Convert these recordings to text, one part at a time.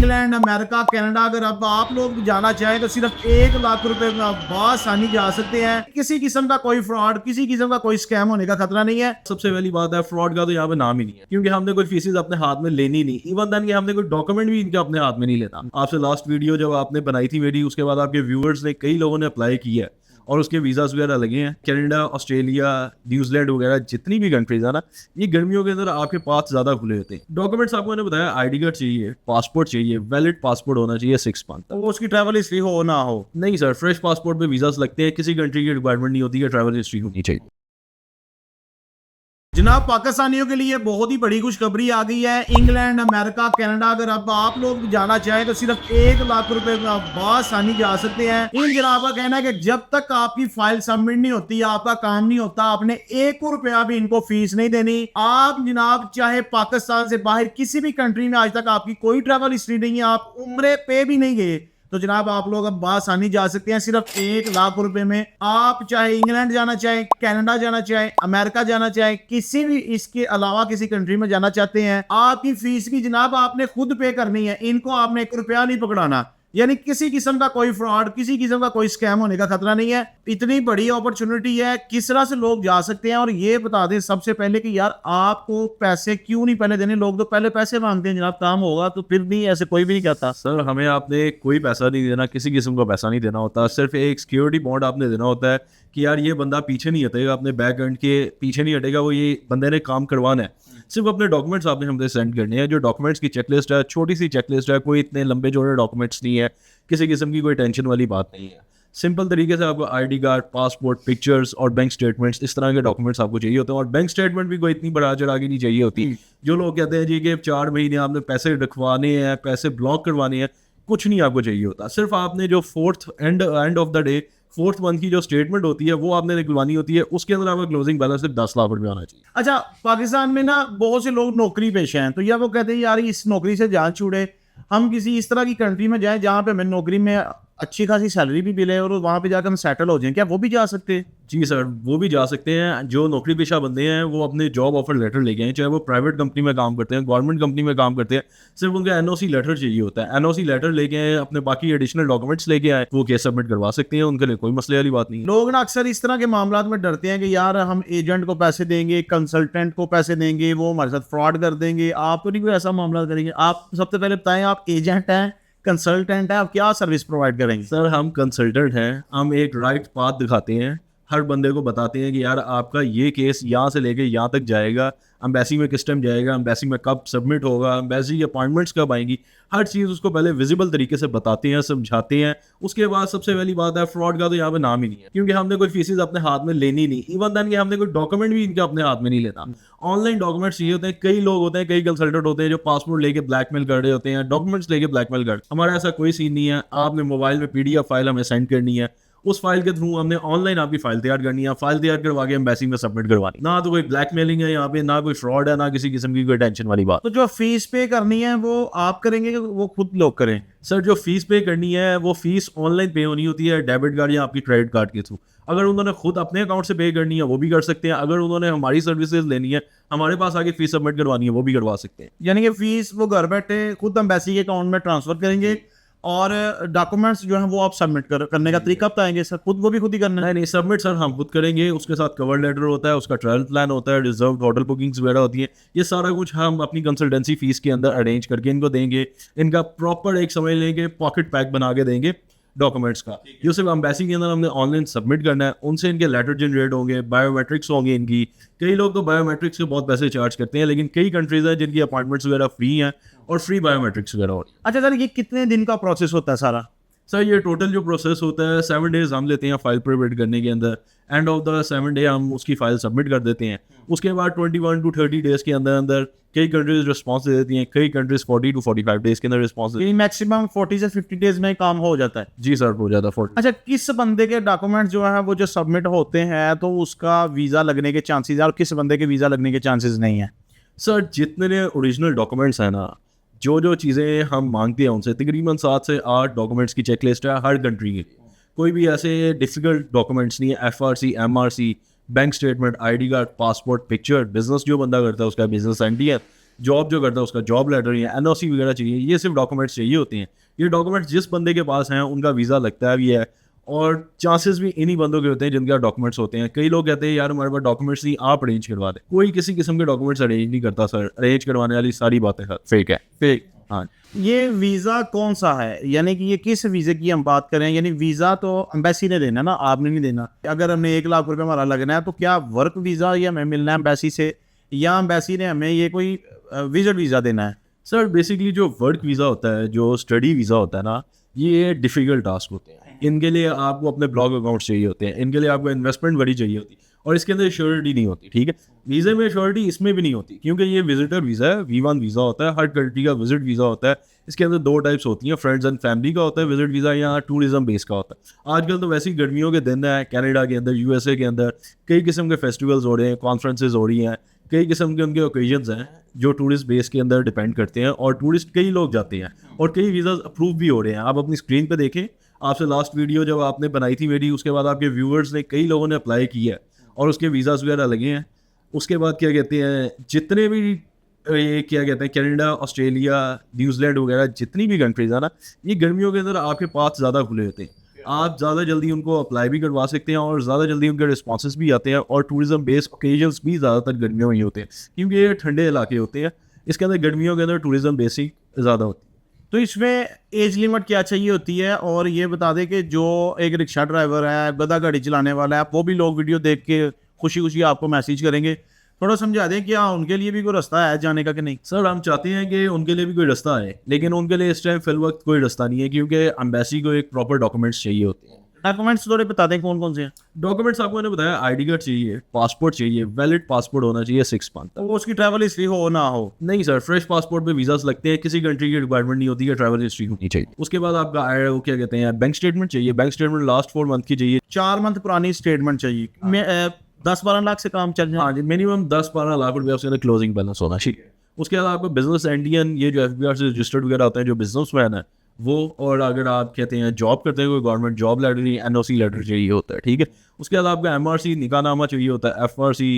England, America, Canada, अगर अब आप लोग जाना चाहें तो सिर्फ 1 लाख रुपए में आप आसानी जा सकते हैं। किसी किस्म का कोई फ्रॉड, किसी किस्म का कोई स्कैम होने का खतरा नहीं है। सबसे पहली बात है, फ्रॉड का तो यहाँ पे नाम ही नहीं है, क्योंकि हमने कोई फीसेज अपने हाथ में लेनी नहीं। इवन देन कि हमने कोई डॉक्यूमेंट भी इनके अपने हाथ में नहीं लेना। आपसे लास्ट वीडियो जब आपने बनाई थी मेरी, उसके बाद आपके व्यूअर्स ने, कई लोगों ने अप्लाई किया है और उसके वीज़ाज वगैरह लगे हैं। कनाडा, ऑस्ट्रेलिया, न्यूजीलैंड वगैरह जितनी भी कंट्रीज है ना, ये गर्मियों के अंदर आपके पास ज़्यादा खुले होते हैं। डॉक्यूमेंट्स आपको मैंने बताया, आईडी कार्ड चाहिए, पासपोर्ट चाहिए, वैलिड पासपोर्ट होना चाहिए 6 मंथ। तो उसकी ट्रैवल हिस्ट्री हो ना हो। नहीं सर, फ्रेश पासपोर्ट पे वीज़ाज लगते हैं, किसी कंट्री की रिक्वायरमेंट नहीं होती है, ट्रैवल हिस्ट्री होनी चाहिए। जनाब, पाकिस्तानियों के लिए बहुत ही बड़ी खुशखबरी आ गई है। इंग्लैंड, अमेरिका, कनाडा, अगर अब आप लोग जाना चाहें तो सिर्फ 1 लाख रुपए में आप आसानी जा सकते हैं। इन जनाब का कहना है कि जब तक आपकी फाइल सबमिट नहीं होती, आपका काम नहीं होता, आपने 1 रुपया भी इनको फीस नहीं देनी। आप जनाब चाहे पाकिस्तान से बाहर किसी भी कंट्री में आज तक आपकी कोई ट्रैवल हिस्ट्री नहीं है, आप उम्रे पे भी नहीं गए, तो जनाब आप लोग अब आसानी जा सकते हैं सिर्फ 1 लाख रुपए में। आप चाहे इंग्लैंड जाना चाहे, कनाडा जाना चाहे, अमेरिका जाना चाहे, किसी भी इसके अलावा किसी कंट्री में जाना चाहते हैं, आपकी फीस भी जनाब आपने खुद पे करनी है। इनको आपने 1 रुपया नहीं पकड़ाना। यानी किसी किस्म का कोई फ्रॉड, किसी किस्म का कोई स्कैम होने का खतरा नहीं है। इतनी बड़ी अपॉर्चुनिटी है, किस तरह से लोग जा सकते हैं। और ये बता दें सबसे पहले कि यार आपको पैसे क्यों नहीं पहले देने। लोग तो पहले पैसे मांगते हैं जनाब, काम होगा तो फिर नहीं, ऐसे कोई भी नहीं कहता। सर हमें आपने कोई पैसा नहीं देना, किसी किस्म का पैसा नहीं देना होता। सिर्फ एक सिक्योरिटी बॉन्ड आपने देना होता है कि यार ये बंदा पीछे नहीं हटेगा, अपने बैकएंड के पीछे नहीं हटेगा, वो ये बंदे ने काम करवाना है। सिर्फ अपने डॉक्यूमेंट्स आपने हमसे सेंड करने हैं। जो डॉक्यूमेंट्स की चेकलिस्ट है, छोटी सी चेकलिस्ट है, कोई इतने लंबे जोड़े डॉक्यूमेंट्स नहीं है, किसी किस्म की कोई टेंशन वाली बात नहीं है। सिंपल तरीके से आपको आईडी कार्ड, पासपोर्ट, पिक्चर्स और बैंक स्टेटमेंट्स, इस तरह के डॉक्यूमेंट्स आपको चाहिए होते हैं। और बैंक स्टेटमेंट भी कोई इतनी बढ़ा चढ़ा के नहीं चाहिए होती। जो लोग कहते हैं जी कि 4 महीने आपने पैसे रखवाने हैं, पैसे ब्लॉक करवाने हैं, कुछ नहीं आपको चाहिए होता। सिर्फ आपने जो fourth end of the day, 4th month की जो स्टेटमेंट होती है वो आपने निकलवानी होती है। उसके अंदर आपका क्लोजिंग बैलेंस सिर्फ 10 लाख रुपये आना चाहिए। अच्छा, पाकिस्तान में ना बहुत से लोग नौकरी पेशा हैं, तो या वो कहते हैं यार इस नौकरी से जान छूड़े, हम किसी इस तरह की कंट्री में जाएं जहाँ पे हमें नौकरी में अच्छी खासी सैलरी भी मिले और वहाँ पे जाकर हम सेटल हो जाएं, क्या वो भी जा सकते हैं? जी सर, वो भी जा सकते हैं। जो नौकरी पेशा बंदे हैं वो अपने जॉब ऑफर लेटर लेके आए, चाहे वो प्राइवेट कंपनी में काम करते हैं, गवर्नमेंट कंपनी में काम करते हैं, सिर्फ उनका एनओसी लेटर चाहिए होता है। एनओसी लेटर लेके आए, अपने बाकी एडिशनल डॉक्यूमेंट्स लेके आए, वो केस सबमिट करवा सकते हैं। उनके लिए कोई मसले वाली बात नहीं है। लोग ना अक्सर इस तरह के मामला में डरते हैं कि यार हम एजेंट को पैसे देंगे, कंसल्टेंट को पैसे देंगे, वो हमारे साथ फ्रॉड कर देंगे। आप तो नहीं कोई ऐसा मामला करेंगे? आप सबसे पहले बताएं, आप एजेंट हैं, कंसल्टेंट है, आप क्या सर्विस प्रोवाइड करेंगे? सर हम कंसल्टेंट हैं, हम एक राइट पाथ दिखाते हैं, हर बंदे को बताते हैं कि यार आपका ये केस यहाँ से लेके यहाँ तक जाएगा, एम्बेसी में किस टाइम जाएगा, एम्बेसी में कब सबमिट होगा, एम्बेसी की अपॉइंटमेंट्स कब आएंगी, हर चीज़ उसको पहले विजिबल तरीके से बताते हैं, समझाते हैं। उसके बाद सबसे पहली बात है, फ्रॉड का तो यहाँ पे नाम ही नहीं है, क्योंकि हमने कोई फीसेज अपने हाथ में लेनी नहीं। इवन देन कि हमने कोई डॉक्यूमेंट भी इनके अपने हाथ में नहीं लेना। ऑनलाइन डॉक्यूमेंट्स चाहिए होते हैं। कई लोग होते हैं, कई कंसल्टेंट होते हैं जो पासपोर्ट लेके ब्लैकमेल कर रहे होते हैं, डॉक्यूमेंट्स लेके ब्लैकमेल कर। हमारा ऐसा कोई सीन नहीं है। आपने मोबाइल में पीडीएफ फाइल हमें सेंड करनी है, उस फाइल के थ्रू हमने ऑनलाइन आपकी फाइल तैयार करनी है, फाइल तैयार करवा के एम्बेसी में सबमिट करवानी। ना तो कोई ब्लैकमेलिंग है यहाँ पे, ना कोई फ्रॉड है, ना किसी किस्म की कोई टेंशन वाली बात। तो जो फीस पे करनी है वो आप करेंगे कि वो खुद लोग करें? सर जो फीस पे करनी है वो फीस ऑनलाइन पे होनी होती है, डेबिट कार्ड या आपकी क्रेडिट कार्ड के थ्रू। अगर उन्होंने खुद अपने अकाउंट से पे करनी है वो भी कर सकते हैं। अगर उन्होंने हमारी सर्विसेज लेनी है, हमारे पास आके फीस सबमिट करवानी है, वो भी करवा सकते हैं। यानी कि फीस वो घर बैठे खुद एम्बेसी के अकाउंट में ट्रांसफर करेंगे और डॉक्यूमेंट्स जो है वो आप सबमिट करने का तरीका बताएंगे सर? खुद वो भी खुद ही करना है? नहीं, सबमिट सर हम खुद करेंगे। उसके साथ कवर लेटर होता है, उसका ट्रैवल प्लान होता है, रिजर्व होटल बुकिंग्स वगैरह होती है। ये सारा कुछ हम अपनी कंसल्टेंसी फीस के अंदर अरेंज करके इनको देंगे। इनका प्रॉपर एक समझ लेंगे पॉकेट पैक बना के देंगे डॉक्यूमेंट्स का, जो सिर्फ एम्बेसी के अंदर हमने ऑनलाइन सबमिट करना है। उनसे इनके लेटर जनरेट होंगे, बायोमेट्रिक्स होंगे इनकी। कई लोग तो बायोमेट्रिक्स के बहुत पैसे चार्ज करते हैं, लेकिन कई कंट्रीज हैं जिनकी अपॉइंटमेंट्स वगैरह फ्री हैं और फ्री बायोमेट्रिक्स वगैरह हो रही है। अच्छा सर, ये कितने दिन का प्रोसेस होता है सारा? सर ये टोटल जो प्रोसेस होता है 7 डेज हम लेते हैं फाइल प्रिपेयर करने के अंदर। एंड ऑफ द 7 डे हम उसकी फाइल सबमिट कर देते हैं। उसके बाद 21 to 30 डेज के अंदर अंदर कई कंट्रीज रिस्पॉन्स दे देती हैं, कई कंट्रीज 40 to 45 डेज के अंदर रिस्पॉन्स। मैक्सिमम 40 से 50 डेज में काम हो जाता है? जी सर, हो जाता 40। अच्छा, किस बंदे के डॉक्यूमेंट जो है वो जो सबमिट होते हैं तो उसका वीज़ा लगने के चांसेस है और किस बंदे के वीज़ा लगने के चांसेस नहीं है? सर जितने ओरिजिनल डॉक्यूमेंट्स हैं ना, जो चीज़ें हम मांगते हैं उनसे, तकरीबन 7 से 8 डॉक्यूमेंट्स की चेकलिस्ट है हर कंट्री के लिए। कोई भी ऐसे डिफ़िकल्ट डॉक्यूमेंट्स नहीं है। FRC, MRC, bank statement, ID card, passport, picture, business जो बंदा करता है उसका बिजनेस एंटी है, जॉब जो करता है उसका जॉब लेटर या एनओसी वगैरह चाहिए, ये सिर्फ डॉक्यूमेंट्स चाहिए होते हैं। ये डॉक्यूमेंट्स जिस बंदे के पास हैं उनका वीज़ा लगता भी है, और चांसेस भी इन्हीं बंदों के होते हैं जिनके डॉक्यूमेंट्स होते हैं। कई लोग कहते हैं यार हमारे पास डॉक्यूमेंट्स नहीं, आप अरेंज करवा दें। कोई किसी किस्म के डॉक्यूमेंट्स अरेंज नहीं करता सर, अरेंज करवाने वाली सारी बातें फेक है। फेक। हाँ, ये वीज़ा कौन सा है, यानी कि ये किस वीज़े की हम बात करें? यानी वीज़ा तो एम्बेसी ने देना ना, आपने नहीं देना। अगर हमने 1 लाख रुपए हमारा लगना है तो क्या वर्क वीज़ा ये हमें मिलना है एम्बेसी से, या एम्बेसी ने हमें ये कोई विजिट वीज़ा देना है? सर बेसिकली जो वर्क वीज़ा होता है, जो स्टडी वीज़ा होता है ना, ये डिफ़िकल्ट टास्क होते हैं। इनके लिए आपको अपने ब्लॉग अकाउंट चाहिए होते हैं, इनके लिए आपको इन्वेस्टमेंट बड़ी चाहिए होती है, और इसके अंदर श्योरिटी नहीं होती। ठीक है, वीज़े में श्योरिटी इसमें भी नहीं होती, क्योंकि ये विजिटर वीज़ा है, V1 वीज़ा होता है, हर कंट्री का विजिट वीज़ा होता है। इसके अंदर 2 टाइप्स होती हैं, फ्रेंड्स एंड फैमिली का होता है विजिट वीज़ा, या टूरिज्म बेस का होता है। आजकल तो वैसे ही गर्मियों के दिन है, कनाडा के अंदर, USA के अंदर कई किस्म के फेस्टिवल्स हो रहे हैं, कॉन्फ्रेंसेज हो रही हैं, कई किस्म के उनके ओकेजन्स हैं जो टूरिस्ट बेस के अंदर डिपेंड करते हैं, और टूरिस्ट कई लोग जाते हैं, और कई वीज़ा अप्रूव भी हो रहे हैं। आप अपनी स्क्रीन पे देखें, आपसे लास्ट वीडियो जब आपने बनाई थी मेरी, उसके बाद आपके व्यूअर्स ने, कई लोगों ने अप्लाई किया है और उसके वीज़ाज़ वगैरह लगे हैं। उसके बाद क्या कहते हैं, जितने भी ये क्या कहते हैं, कनाडा, ऑस्ट्रेलिया, न्यूजीलैंड वगैरह जितनी भी कंट्रीज है ना, ये गर्मियों के अंदर आपके पास ज़्यादा खुले होते हैं। आप ज़्यादा जल्दी उनको अप्लाई भी करवा सकते हैं, और ज़्यादा जल्दी उनके रिस्पॉन्सेज भी आते हैं, और टूरिज्म बेस्ड ओकेजन्स भी ज़्यादातर गर्मियों में ही होते हैं, क्योंकि ये ठंडे इलाके होते हैं। इसके अंदर गर्मियों के अंदर टूरिज्म बेसिक ज़्यादा होती है। तो इसमें एज लिमिट क्या चाहिए होती है? और ये बता दें कि जो एक रिक्शा ड्राइवर है, गधा गाड़ी चलाने वाला है, वो भी लोग वीडियो देख के खुशी खुशी आपको मैसेज करेंगे, थोड़ा समझा दें क्या उनके लिए भी कोई रास्ता है जाने का कि नहीं? सर हम चाहते हैं कि उनके लिए भी कोई रास्ता है, लेकिन उनके लिए इस टाइम फिल वक्त कोई रास्ता नहीं है, क्योंकि एम्बेसी को एक प्रॉपर डॉक्यूमेंट्स चाहिए होते हैं। डॉक्यूमेंट्स थोड़े बता दें कौन कौन से हैं? डॉक्यूमेंट्स आपको मैंने बताया, ID कार्ड चाहिए, पासपोर्ट चाहिए, वैलिड पासपोर्ट होना चाहिए 6 मंथ तक। तो वो उसकी ट्रैवल हिस्ट्री हो ना हो? नहीं सर, फ्रेश पासपोर्ट पे वीज़ास लगते हैं, किसी कंट्री की रिक्वायरमेंट नहीं होती है, ट्रैवल हिस्ट्री होनी चाहिए। उसके बाद आपका वो क्या कहते हैं, बैंक स्टेटमेंट चाहिए, बैंक स्टेटमेंट लास्ट 4 मंथ की चाहिए। 4 मंथ पुरानी स्टेटमेंट चाहिए। मैं 10-12 लाख से काम चल जाए? हाँ जी, मिनिमम 10-12 लाख रुपये उसके अंदर क्लोजिंग बैलेंस होना चाहिए। उसके बाद आपको बिजनेस इंडियन, ये जो FBR से रजिस्टर्ड वगैरह होते हैं, जो बिजनेस मैन है वो, और अगर आप कहते हैं जॉब करते हैं, कोई government job letter, NOC letter चाहिए होता है। ठीक है, उसके बाद आपका MRC निकाहनामा चाहिए होता है, FRC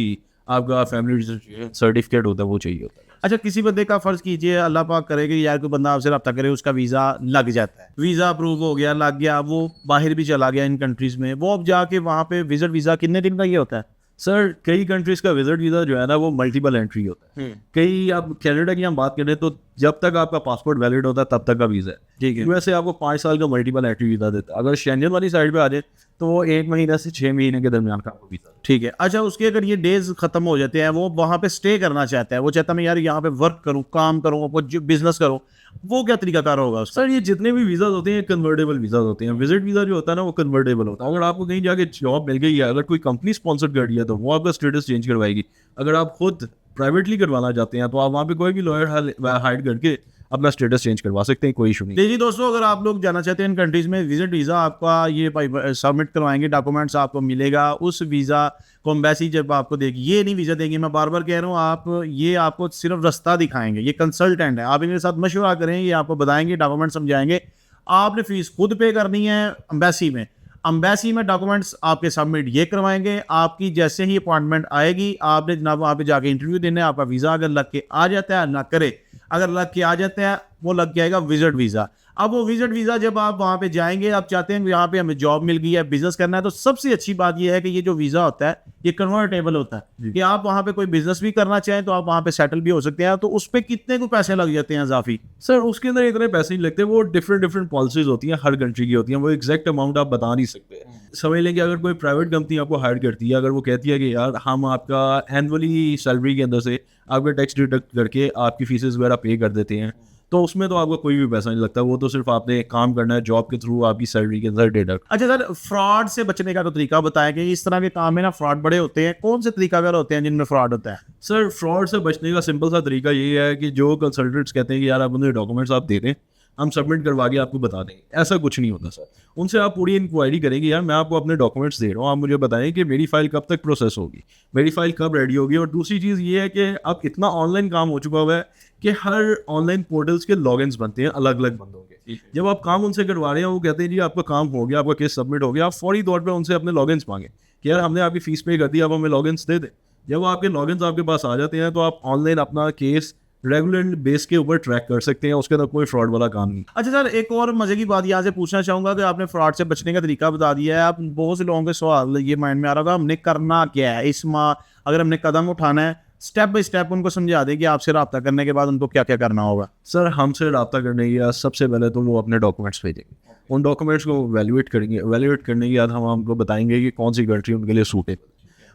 आपका फैमिली सर्टिफिकेट होता है, वो चाहिए होता है। अच्छा, किसी बंदे का फर्ज कीजिए, अल्लाह पाक करे कि यार कोई बंदा आपसे रब्ता करे, उसका वीज़ा लग जाता है, वीज़ा अप्रूव हो गया, लग गया, वो बाहर भी चला गया इन कंट्रीज़ में, वो अब जाके वहाँ पे विजिट वीज़ा कितने दिन का ये होता है? सर कई कंट्रीज़ का विजिट वीज़ा जो है ना, वो मल्टीपल एंट्री होता है। कई, आप कनाडा की हम बात करें तो जब तक आपका पासपोर्ट वैलिड होता है तब तक का वीज़ा है। ठीक है। वैसे आपको 5 साल का मल्टीपल एंट्री वीज़ा देता है। अगर शेंजन वाली साइड पे आ जाए तो वो 1 महीना से 6 महीने के दरमियान का आपको वीज़ा। ठीक है। अच्छा, उसके अगर ये डेज खत्म हो जाते हैं, वो वहाँ पे स्टे करना चाहता है, वो चाहता है मैं यार यहाँ पे वर्क करूँ, काम करूँ, वो बिजनेस करूँ, वो क्या तरीकाकार होगा उसका? सर ये जितने भी वीज़ा होते हैं कन्वर्टेबल वीज़ा होते हैं। विजिट वीज़ा जो होता है ना, वो कन्वर्टेबल होता है। अगर आपको कहीं जाके जॉब मिल गई है, अगर कोई कंपनी स्पॉन्सर कर रही है तो वो आपका स्टेटस चेंज करवाएगी। अगर आप खुद प्राइवेटली करवाना चाहते हैं तो आप वहाँ पे कोई भी लॉयर हायर करके अपना स्टेटस चेंज करवा सकते हैं, कोई इशू नहीं। जी दोस्तों, अगर आप लोग जाना चाहते हैं इन कंट्रीज़ में, विजिट वीज़ा आपका ये सबमिट करवाएंगे, डॉक्यूमेंट्स आपको मिलेगा, उस वीज़ा को एम्बेसी जब आपको देगी, ये नहीं वीज़ा देंगे, मैं बार बार कह रहा हूँ, आप ये आपको सिर्फ रास्ता दिखाएंगे, ये कंसल्टेंट है, आप इनके साथ मशवरा करें, ये आपको बताएंगे, डॉक्यूमेंट समझाएंगे। आपने फ़ीस खुद पे करनी है एम्बेसी में, एम्बेसी में डॉक्यूमेंट्स आपके सबमिट ये करवाएंगे, आपकी जैसे ही अपॉइंटमेंट आएगी, आपने जनाब वहाँ पे जाके इंटरव्यू देना है, आपका वीज़ा अगर लग के आ जाता है, ना करे, अगर लग के आ जाता है, वो लग के आएगा विजिट वीज़ा। अब वो विजिट वीज़ा जब आप वहाँ पे जाएंगे, आप चाहते हैं यहाँ पे हमें जॉब मिल गई है, बिजनेस करना है, तो सबसे अच्छी बात ये है कि ये जो वीज़ा होता है ये कन्वर्टेबल होता है, कि आप वहाँ पे कोई बिजनेस भी करना चाहें तो आप वहाँ पे सेटल भी हो सकते हैं। तो उस पर कितने को पैसे लग जाते हैं इजाफी? सर उसके अंदर इतने पैसे नहीं लगते, वो डिफरेंट पॉलिसीज होती हैं, हर कंट्री की होती हैं, वो एग्जैक्ट अमाउंट आप बता नहीं सकते। समझ लें कि अगर कोई प्राइवेट कंपनी आपको हायर करती है, अगर वो कहती है कि यार हम आपका एनुअली सैलरी के अंदर से आपका टैक्स डिडक्ट करके आपकी फीसेस वगैरह पे कर देते हैं, तो उसमें तो आपको कोई भी पैसा नहीं लगता, वो तो सिर्फ आपने काम करना है, जॉब के थ्रू आपकी सैलरी के अंदर डिडक्ट। अच्छा सर, फ्रॉड से बचने का तो तरीका बताया कि इस तरह के काम में ना फ्रॉड बड़े होते हैं, कौन से तरीकाकार होते हैं जिनमें फ्रॉड होता है? सर फ्रॉड से बचने का सिंपल सा तरीका ये है कि जो कंसल्टेंट्स कहते हैं कि यार आप उन्हें डॉक्यूमेंट्स आप दे दें, हम सबमिट करवा के आपको बता देंगे, ऐसा कुछ नहीं होता सर। उनसे आप पूरी इंक्वायरी करेंगे, यार मैं आपको अपने डॉक्यूमेंट्स दे रहा हूँ, आप मुझे बताएं कि मेरी फाइल कब तक प्रोसेस होगी, मेरी फाइल कब रेडी होगी। और दूसरी चीज़ ये है कि अब इतना ऑनलाइन काम हो चुका हुआ है कि हर ऑनलाइन पोर्टल्स के लॉगिन्स बनते हैं अलग अलग बंदों के। जब आप काम उनसे करवा रहे हैं, वो कहते हैं जी आपका काम हो गया, आपका केस सबमिट हो गया, आप फौरी तौर पर उनसे अपने लॉगिन्स मांगे कि यार हमने आपकी फीस पे कर दी, अब हमें लॉगिन्स दे दें। जब आपके लॉगिन्स आपके पास आ जाते हैं तो आप ऑनलाइन अपना केस रेगुलर बेस के ऊपर ट्रैक कर सकते हैं, उसके अंदर कोई फ्रॉड वाला काम नहीं। अच्छा सर, एक और मजे की बात यहाँ से पूछना चाहूंगा कि आपने फ्रॉड से बचने का तरीका बता दिया है। आप बहुत से लोगों के सवाल ये माइंड में आ रहा होगा, हमने करना क्या है इस माह, अगर हमने कदम उठाना है, स्टेप बाय स्टेप उनको समझा दें कि आपसे रब्ता करने के बाद उनको क्या क्या करना होगा। सर हमसे रब्ता करने के बाद सबसे पहले तो वो अपने डॉक्यूमेंट्स भेजेंगे, उन डॉक्यूमेंट्स को वैल्यूएट करेंगे, वैल्यूएट करने के बाद हम आपको बताएंगे कि कौन सी कंट्री उनके लिए सूट है।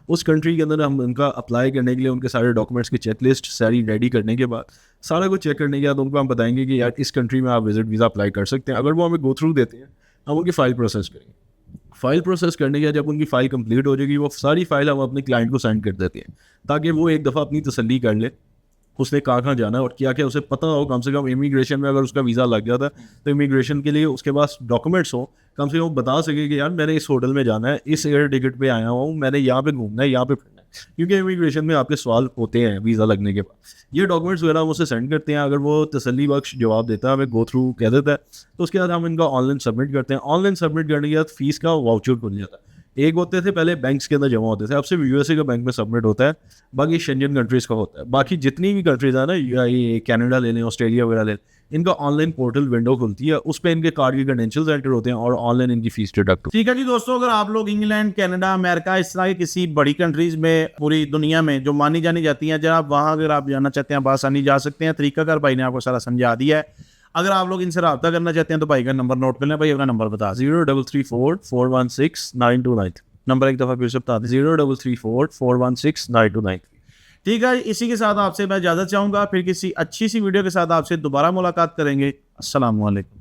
उस कंट्री के अंदर हम उनका अप्लाई करने के लिए उनके सारे डॉक्यूमेंट्स की चेकलिस्ट सारी रेडी करने के बाद, सारा कुछ चेक करने के बाद उनको हम बताएंगे कि यार इस कंट्री में आप विजिट वीज़ा अप्लाई कर सकते हैं। अगर वो हमें गो थ्रू देते हैं, हम उनकी फ़ाइल प्रोसेस करेंगे। फ़ाइल प्रोसेस करने के बाद जब उनकी फ़ाइल कंप्लीट हो जाएगी, वो सारी फ़ाइल हम अपने क्लाइंट को सेंड कर देते हैं, ताकि वो एक दफ़ा अपनी तसल्ली कर ले उसने कहाँ जाना है और क्या क्या उसे पता हो। कम से कम इमिग्रेशन में अगर उसका वीज़ा लग जाता है तो इमिग्रेशन के लिए उसके पास डॉक्यूमेंट्स हो, कम से कम वो बता सके कि यार मैंने इस होटल में जाना है, इस एयर टिकट पे आया हूँ, मैंने यहाँ पे घूमना है, यहाँ पे फिरना है। क्योंकि इमिग्रेशन में आपके सवाल होते हैं वीज़ा लगने के बाद। ये डॉक्यूमेंट्स वगैरह हम उसे सेंड करते हैं। अगर वो तसल्ली बख्श जवाब देता है, हमें गो थ्रू कह देता है, तो उसके बाद हम इनका ऑनलाइन सबमिट करते हैं। ऑनलाइन सबमिट करने के बाद फीस का वाउचर खुल जाता है। एक होते थे पहले बैंक्स के अंदर जमा होते थे, अब सिर्फ यूएसए का बैंक में सबमिट होता है, बाकी शेंजन कंट्रीज़ का होता है। बाकी जितनी भी कंट्रीज़ है ना, ये कनाडा ले लें, ऑस्ट्रेलिया वगैरह ले लें, इनका ऑनलाइन पोर्टल विंडो खुलती है, उस पर इनके कार्ड के क्रेडेंशियल्स एंटर होते हैं और ऑनलाइन इनकी फीस डिडक्ट। ठीक है जी दोस्तों, अगर आप लोग इंग्लैंड, कनाडा, अमेरिका, इस तरह की किसी बड़ी कंट्रीज में पूरी दुनिया में जो मानी जानी जाती हैं, जब आप वहाँ अगर आप जाना चाहते हैं, आसानी जा सकते हैं। तरीकाकार भाई ने आपको सारा समझा दिया है। अगर आप लोग इनसे रब्ता करना चाहते हैं तो भाई का नंबर नोट कर लें। भाई अपना नंबर बता 0334169293। नंबर एक दफ़ा फिर से बता दें। 0334169293। ठीक है, इसी के साथ आपसे मैं इजाज़त चाहूँगा। फिर किसी अच्छी सी वीडियो के साथ आपसे दोबारा मुलाकात करेंगे। अस्सलाम वालेकुम।